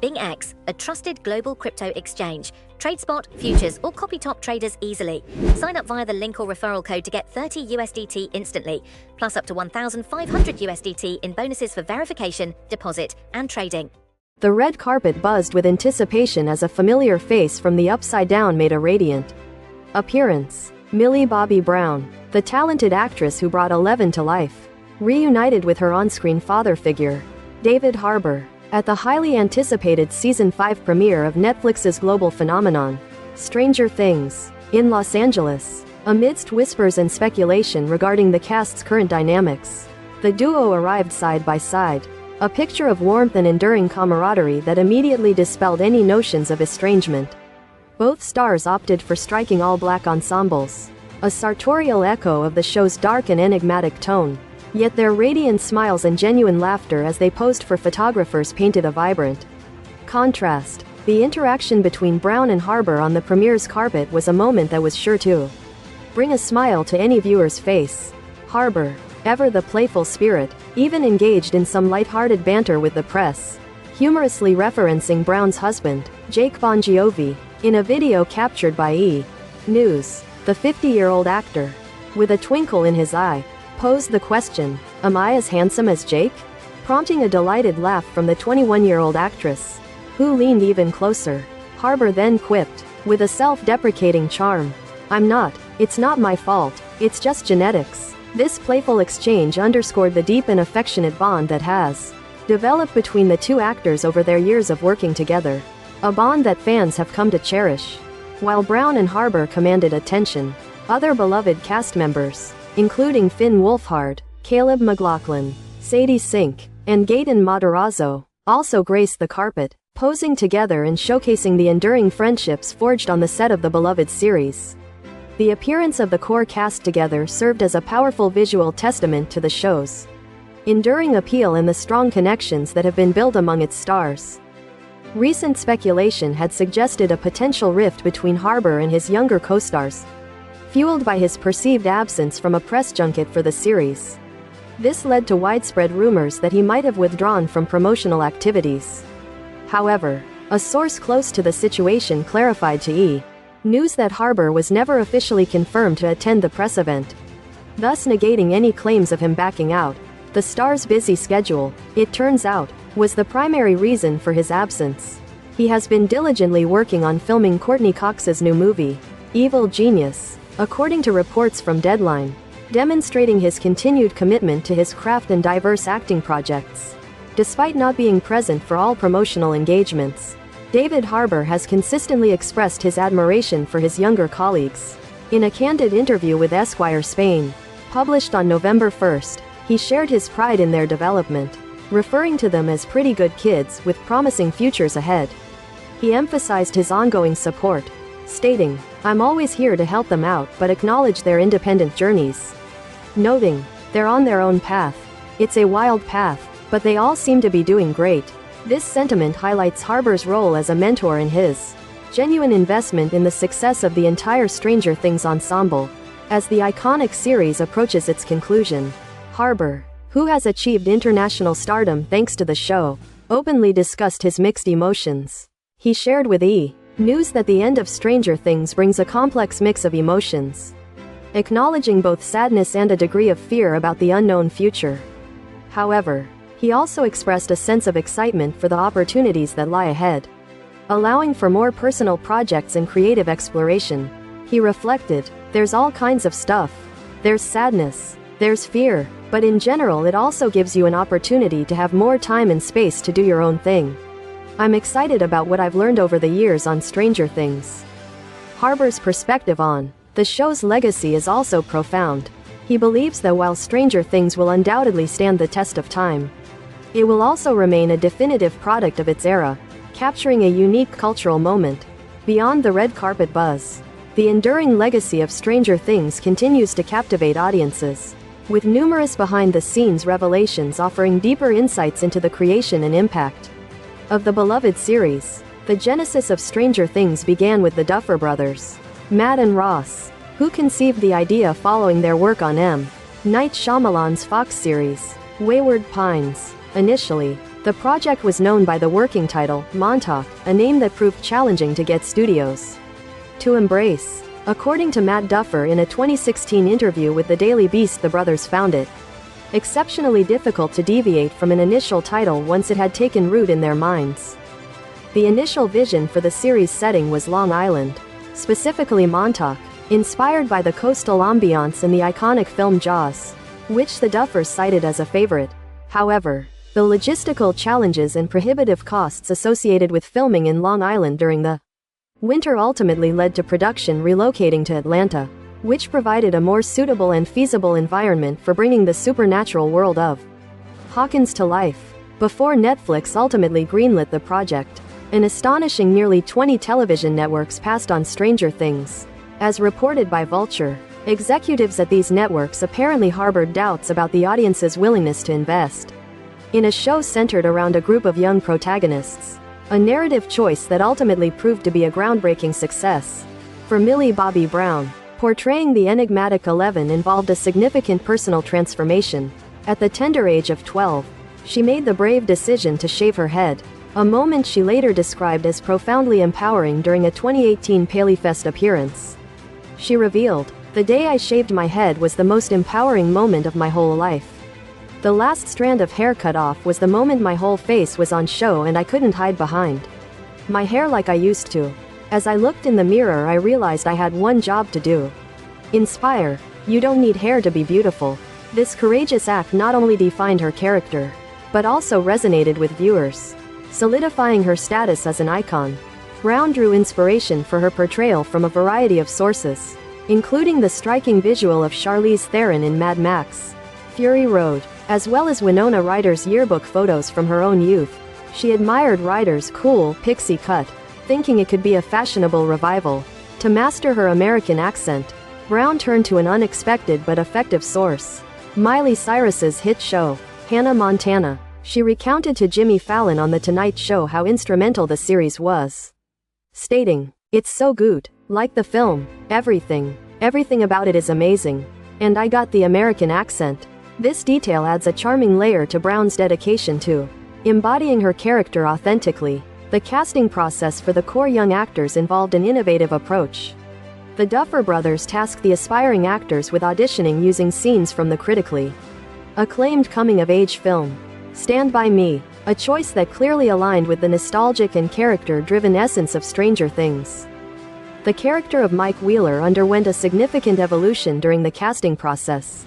BingX, a trusted global crypto exchange. Trade spot, futures, or copy top traders easily. Sign up via the link or referral code to get 30 USDT instantly, plus up to 1,500 USDT in bonuses for verification, deposit, and trading. The red carpet buzzed with anticipation as a familiar face from the upside down made a radiant appearance. Millie Bobby Brown, the talented actress who brought 11 to life, reunited with her on-screen father figure, David Harbour, at the highly anticipated Season 5 premiere of Netflix's global phenomenon, Stranger Things, in Los Angeles. Amidst whispers and speculation regarding the cast's current dynamics, the duo arrived side by side, a picture of warmth and enduring camaraderie that immediately dispelled any notions of estrangement. Both stars opted for striking all-black ensembles, a sartorial echo of the show's dark and enigmatic tone. Yet their radiant smiles and genuine laughter as they posed for photographers painted a vibrant contrast. The interaction between Brown and Harbour on the premiere's carpet was a moment that was sure to bring a smile to any viewer's face. Harbour, ever the playful spirit, even engaged in some light-hearted banter with the press, humorously referencing Brown's husband, Jake Bon Jovi, in a video captured by E! News. The 50-year-old actor, with a twinkle in his eye, posed the question, "Am I as handsome as Jake?" prompting a delighted laugh from the 21-year-old actress, who leaned even closer. Harbour then quipped, with a self-deprecating charm, "I'm not. It's not my fault. It's just genetics." This playful exchange underscored the deep and affectionate bond that has developed between the two actors over their years of working together, a bond that fans have come to cherish. While Brown and Harbour commanded attention, other beloved cast members, including Finn Wolfhard, Caleb McLaughlin, Sadie Sink, and Gaten Matarazzo, also graced the carpet, posing together and showcasing the enduring friendships forged on the set of the beloved series. The appearance of the core cast together served as a powerful visual testament to the show's enduring appeal and the strong connections that have been built among its stars. Recent speculation had suggested a potential rift between Harbour and his younger co-stars, fueled by his perceived absence from a press junket for the series. This led to widespread rumors that he might have withdrawn from promotional activities. However, a source close to the situation clarified to E! News that Harbour was never officially confirmed to attend the press event, thus negating any claims of him backing out. The star's busy schedule, it turns out, was the primary reason for his absence. He has been diligently working on filming Courtney Cox's new movie, Evil Genius, according to reports from Deadline, demonstrating his continued commitment to his craft and diverse acting projects. Despite not being present for all promotional engagements, David Harbour has consistently expressed his admiration for his younger colleagues. In a candid interview with Esquire Spain, published on November 1st, he shared his pride in their development, referring to them as pretty good kids with promising futures ahead. He emphasized his ongoing support, stating, "I'm always here to help them out but acknowledge their independent journeys," noting, "They're on their own path. It's a wild path, but they all seem to be doing great." This sentiment highlights Harbour's role as a mentor and his genuine investment in the success of the entire Stranger Things ensemble. As the iconic series approaches its conclusion, Harbour, who has achieved international stardom thanks to the show, openly discussed his mixed emotions. He shared with E! News that the end of Stranger Things brings a complex mix of emotions, acknowledging both sadness and a degree of fear about the unknown future. However, he also expressed a sense of excitement for the opportunities that lie ahead, allowing for more personal projects and creative exploration. He reflected, "There's all kinds of stuff. There's sadness, there's fear, but in general it also gives you an opportunity to have more time and space to do your own thing. I'm excited about what I've learned over the years on Stranger Things." Harbour's perspective on the show's legacy is also profound. He believes that while Stranger Things will undoubtedly stand the test of time, it will also remain a definitive product of its era, capturing a unique cultural moment. Beyond the red carpet buzz, the enduring legacy of Stranger Things continues to captivate audiences, with numerous behind-the-scenes revelations offering deeper insights into the creation and impact of the beloved series. The genesis of Stranger Things began with the Duffer Brothers, Matt and Ross, who conceived the idea following their work on M. Night Shyamalan's Fox series, Wayward Pines. Initially, The project was known by the working title, Montauk, a name that proved challenging to get studios to embrace. According to Matt Duffer in a 2016 interview with the Daily Beast, the brothers found it exceptionally difficult to deviate from an initial title once it had taken root in their minds. The initial vision for the series setting was Long Island, specifically Montauk, inspired by the coastal ambiance in the iconic film Jaws, which the Duffers cited as a favorite. However, the logistical challenges and prohibitive costs associated with filming in Long Island during the winter ultimately led to production relocating to Atlanta, which provided a more suitable and feasible environment for bringing the supernatural world of Hawkins to life. Before Netflix ultimately greenlit the project, an astonishing nearly 20 television networks passed on Stranger Things. As reported by Vulture, executives at these networks apparently harbored doubts about the audience's willingness to invest in a show centered around a group of young protagonists, a narrative choice that ultimately proved to be a groundbreaking success. For Millie Bobby Brown, portraying the enigmatic 11 involved a significant personal transformation. At the tender age of 12, she made the brave decision to shave her head, a moment she later described as profoundly empowering during a 2018 PaleyFest appearance. She revealed, "The day I shaved my head was the most empowering moment of my whole life. The last strand of hair cut off was the moment my whole face was on show and I couldn't hide behind my hair like I used to. As I looked in the mirror, I realized I had one job to do. Inspire. You don't need hair to be beautiful." This courageous act not only defined her character, but also resonated with viewers, solidifying her status as an icon. Brown drew inspiration for her portrayal from a variety of sources, including the striking visual of Charlize Theron in Mad Max: Fury Road, as well as Winona Ryder's yearbook photos from her own youth. She admired Ryder's cool, pixie cut, thinking it could be a fashionable revival. To master her American accent, Brown turned to an unexpected but effective source: Miley Cyrus's hit show, Hannah Montana. She recounted to Jimmy Fallon on The Tonight Show how instrumental the series was, stating, "It's so good. Like the film. Everything about it is amazing. And I got the American accent." This detail adds a charming layer to Brown's dedication to embodying her character authentically. The casting process for the core young actors involved an innovative approach. The Duffer brothers tasked the aspiring actors with auditioning using scenes from the critically acclaimed coming-of-age film, Stand By Me, a choice that clearly aligned with the nostalgic and character-driven essence of Stranger Things. The character of Mike Wheeler underwent a significant evolution during the casting process.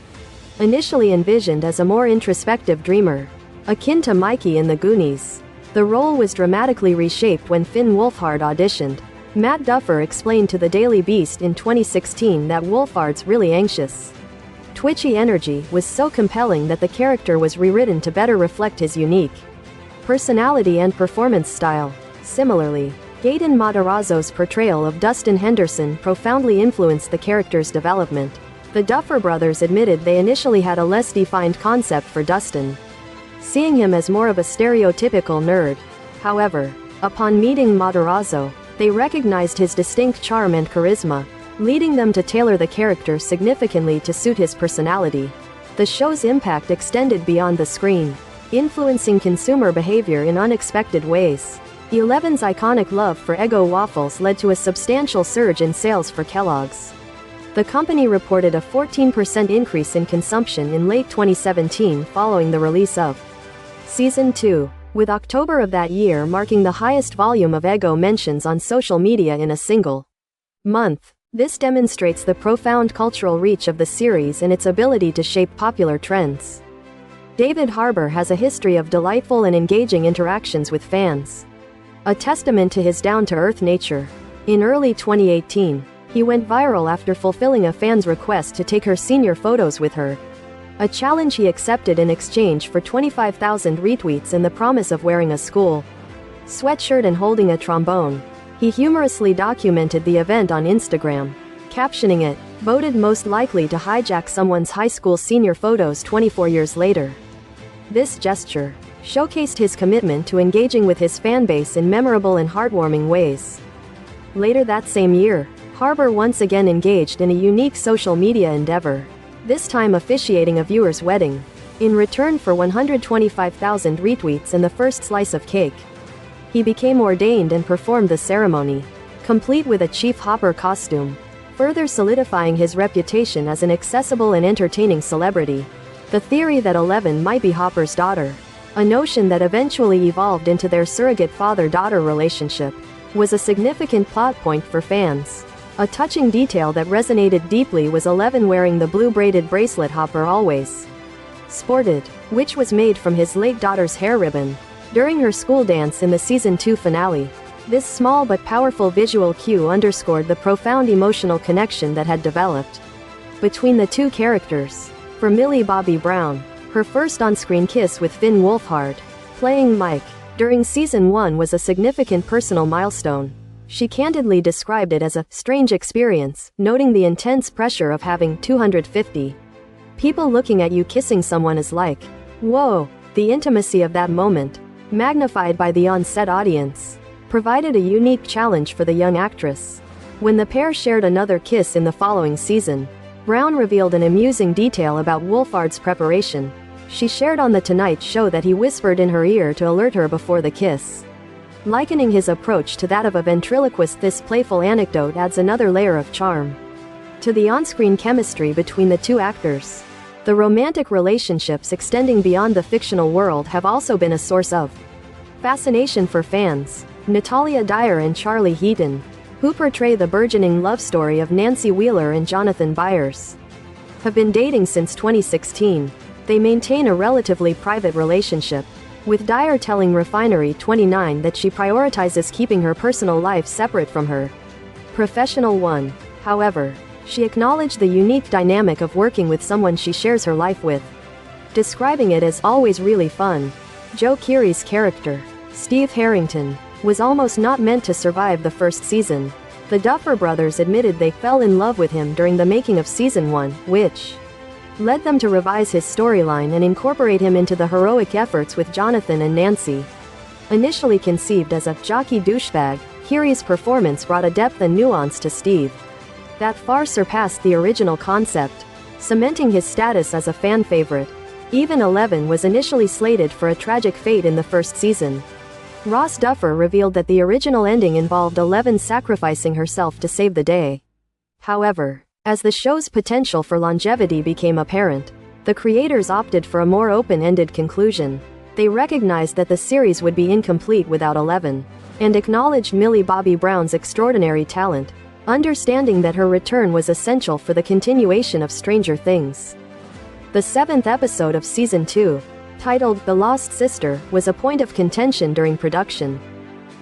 Initially envisioned as a more introspective dreamer, akin to Mikey in The Goonies, the role was dramatically reshaped when Finn Wolfhard auditioned. Matt Duffer explained to the Daily Beast in 2016 that Wolfhard's really anxious, twitchy energy was so compelling that the character was rewritten to better reflect his unique personality and performance style. Similarly, Gaten Matarazzo's portrayal of Dustin Henderson profoundly influenced the character's development. The Duffer brothers admitted they initially had a less defined concept for Dustin, seeing him as more of a stereotypical nerd. However, upon meeting Matarazzo, they recognized his distinct charm and charisma, leading them to tailor the character significantly to suit his personality. The show's impact extended beyond the screen, influencing consumer behavior in unexpected ways. Eleven's iconic love for Eggo waffles led to a substantial surge in sales for Kellogg's. The company reported a 14% increase in consumption in late 2017 following the release of Season 2, with October of that year marking the highest volume of Eggo mentions on social media in a single month. This demonstrates the profound cultural reach of the series and its ability to shape popular trends. David Harbour has a history of delightful and engaging interactions with fans, a testament to his down-to-earth nature. In early 2018, he went viral after fulfilling a fan's request to take her senior photos with her, a challenge he accepted in exchange for 25,000 retweets and the promise of wearing a school sweatshirt and holding a trombone. He humorously documented the event on Instagram, captioning it, "Voted most likely to hijack someone's high school senior photos 24 years later." This gesture showcased his commitment to engaging with his fanbase in memorable and heartwarming ways. Later that same year, Harbour once again engaged in a unique social media endeavor, this time officiating a viewer's wedding. In return for 125,000 retweets and the first slice of cake, he became ordained and performed the ceremony, complete with a Chief Hopper costume, further solidifying his reputation as an accessible and entertaining celebrity. The theory that 11 might be Hopper's daughter, a notion that eventually evolved into their surrogate father-daughter relationship, was a significant plot point for fans. A touching detail that resonated deeply was 11 wearing the blue braided bracelet Hopper always sported, which was made from his late daughter's hair ribbon, during her school dance in the season 2 finale. This small but powerful visual cue underscored the profound emotional connection that had developed between the two characters. For Millie Bobby Brown, her first on-screen kiss with Finn Wolfhard, playing Mike, during season 1 was a significant personal milestone. She candidly described it as a strange experience, noting the intense pressure of having 250 people looking at you kissing someone is like, whoa. The intimacy of that moment, magnified by the on-set audience, provided a unique challenge for the young actress. When the pair shared another kiss in the following season, Brown revealed an amusing detail about Wolfhard's preparation. She shared on The Tonight Show that he whispered in her ear to alert her before the kiss, likening his approach to that of a ventriloquist. This playful anecdote adds another layer of charm to the on-screen chemistry between the two actors. The romantic relationships extending beyond the fictional world have also been a source of fascination for fans. Natalia Dyer and Charlie Heaton, who portray the burgeoning love story of Nancy Wheeler and Jonathan Byers, have been dating since 2016. They maintain a relatively private relationship, with Dyer telling Refinery 29 that she prioritizes keeping her personal life separate from her professional one. However, she acknowledged the unique dynamic of working with someone she shares her life with, describing it as always really fun. Joe Keery's character, Steve Harrington, was almost not meant to survive the first season. The Duffer Brothers admitted they fell in love with him during the making of season 1, which led them to revise his storyline and incorporate him into the heroic efforts with Jonathan and Nancy. Initially conceived as a jockey douchebag, Keery's performance brought a depth and nuance to Steve that far surpassed the original concept, cementing his status as a fan favorite. Even 11 was initially slated for a tragic fate in the first season. Ross Duffer revealed that the original ending involved 11 sacrificing herself to save the day. However, as the show's potential for longevity became apparent, the creators opted for a more open-ended conclusion. They recognized that the series would be incomplete without 11, and acknowledged Millie Bobby Brown's extraordinary talent, understanding that her return was essential for the continuation of Stranger Things. The 7th episode of season 2, titled The Lost Sister, was a point of contention during production.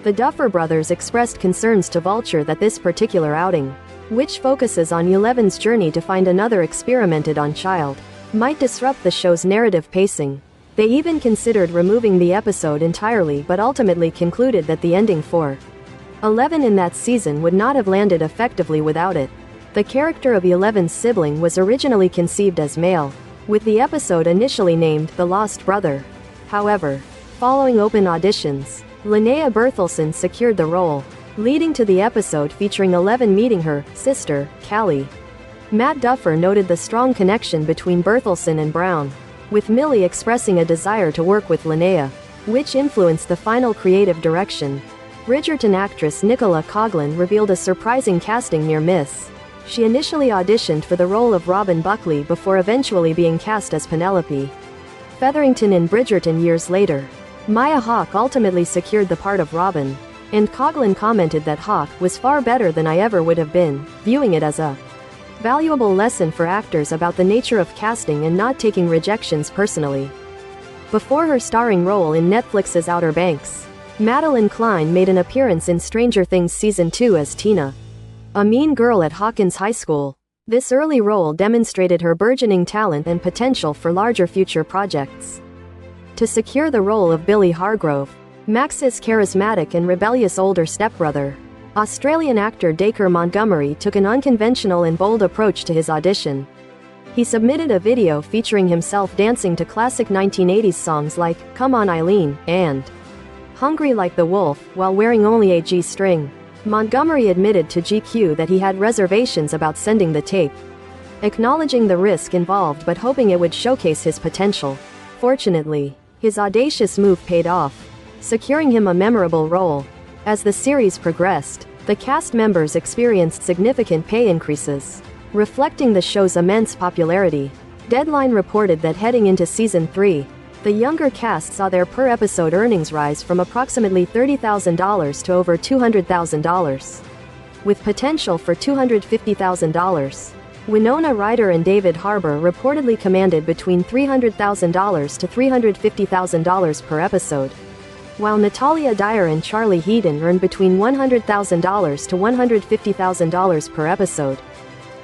The Duffer Brothers expressed concerns to Vulture that this particular outing, which focuses on 11's journey to find another experimented on child, might disrupt the show's narrative pacing. They even considered removing the episode entirely, but ultimately concluded that the ending for 11 in that season would not have landed effectively without it. The character of 11's sibling was originally conceived as male, with the episode initially named The Lost Brother. However, following open auditions, Linnea Berthelsen secured the role, leading to the episode featuring 11 meeting her sister, Callie. Matt Duffer noted the strong connection between Berthelsen and Brown, with Millie expressing a desire to work with Linnea, which influenced the final creative direction. Bridgerton actress Nicola Coughlan revealed a surprising casting near miss. She initially auditioned for the role of Robin Buckley before eventually being cast as Penelope Featherington in Bridgerton years later. Maya Hawke ultimately secured the part of Robin, and Coughlan commented that Hawke was far better than I ever would have been, viewing it as a valuable lesson for actors about the nature of casting and not taking rejections personally. Before her starring role in Netflix's Outer Banks, Madeline Klein made an appearance in Stranger Things Season 2 as Tina, a mean girl at Hawkins High School. This early role demonstrated her burgeoning talent and potential for larger future projects. To secure the role of Billy Hargrove, Max's charismatic and rebellious older stepbrother, Australian actor Dacre Montgomery took an unconventional and bold approach to his audition. He submitted a video featuring himself dancing to classic 1980s songs like Come On Eileen and Hungry Like the Wolf, while wearing only a G-string. Montgomery admitted to GQ that he had reservations about sending the tape acknowledging the risk involved but hoping it would showcase his potential. Fortunately, his audacious move paid off, securing him a memorable role. As the series progressed, the cast members experienced significant pay increases, reflecting the show's immense popularity. Deadline reported that heading into Season 3, the younger cast saw their per-episode earnings rise from approximately $30,000 to over $200,000, with potential for $250,000. Winona Ryder and David Harbour reportedly commanded between $300,000 to $350,000 per episode, while Natalia Dyer and Charlie Heaton earned between $100,000 to $150,000 per episode,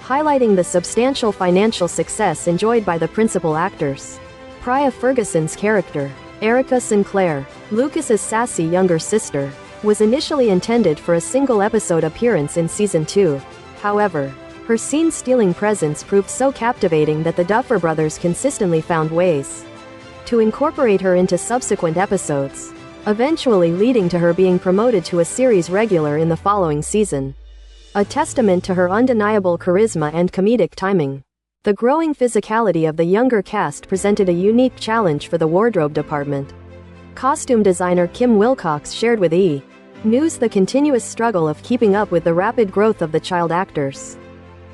highlighting the substantial financial success enjoyed by the principal actors. Priya Ferguson's character, Erica Sinclair, Lucas's sassy younger sister, was initially intended for a single-episode appearance in Season 2. However, her scene-stealing presence proved so captivating that the Duffer Brothers consistently found ways to incorporate her into subsequent episodes, eventually leading to her being promoted to a series regular in the following season. A testament to her undeniable charisma and comedic timing. The growing physicality of the younger cast presented a unique challenge for the wardrobe department. Costume designer Kim Wilcox shared with E! News the continuous struggle of keeping up with the rapid growth of the child actors,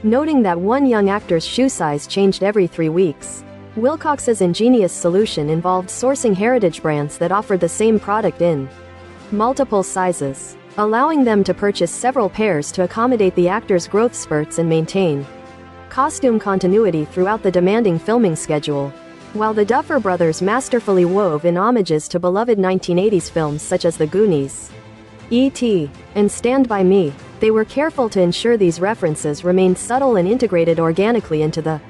noting that one young actor's shoe size changed every 3 weeks. Wilcox's ingenious solution involved sourcing heritage brands that offered the same product in multiple sizes, allowing them to purchase several pairs to accommodate the actors' growth spurts and maintain costume continuity throughout the demanding filming schedule. While the Duffer Brothers masterfully wove in homages to beloved 1980s films such as The Goonies, E.T., and Stand By Me, they were careful to ensure these references remained subtle and integrated organically into the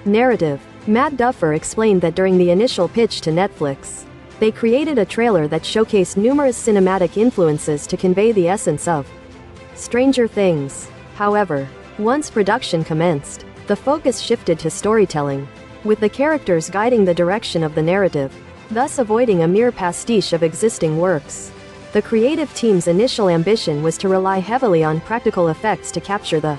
narrative. Matt Duffer explained that during the initial pitch to Netflix, they created a trailer that showcased numerous cinematic influences to convey the essence of Stranger Things. However, once production commenced, the focus shifted to storytelling, with the characters guiding the direction of the narrative, thus avoiding a mere pastiche of existing works. The creative team's initial ambition was to rely heavily on practical effects to capture the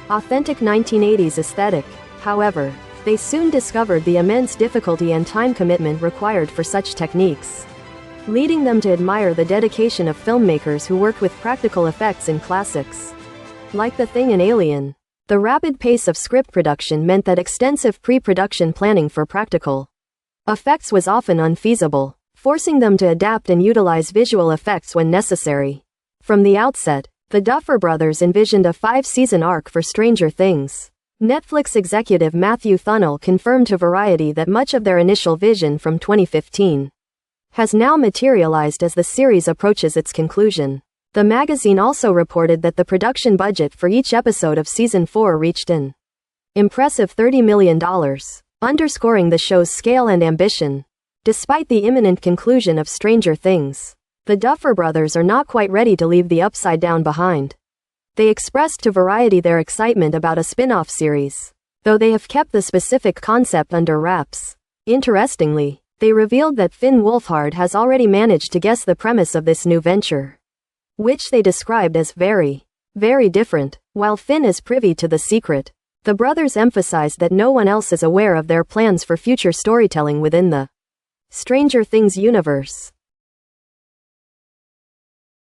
authentic 1980s aesthetic. However, they soon discovered the immense difficulty and time commitment required for such techniques, leading them to admire the dedication of filmmakers who worked with practical effects in classics like The Thing and Alien. The rapid pace of script production meant that extensive pre-production planning for practical effects was often unfeasible, forcing them to adapt and utilize visual effects when necessary. From the outset, the Duffer Brothers envisioned a 5-season arc for Stranger Things. Netflix executive Matthew Thunnell confirmed to Variety that much of their initial vision from 2015 has now materialized as the series approaches its conclusion. The magazine also reported that the production budget for each episode of Season 4 reached an impressive $30 million, underscoring the show's scale and ambition. Despite the imminent conclusion of Stranger Things, the Duffer Brothers are not quite ready to leave the Upside Down behind. They expressed to Variety their excitement about a spin-off series, though they have kept the specific concept under wraps. Interestingly, they revealed that Finn Wolfhard has already managed to guess the premise of this new venture, which they described as very, very different. While Finn is privy to the secret, the brothers emphasized that no one else is aware of their plans for future storytelling within the Stranger Things universe.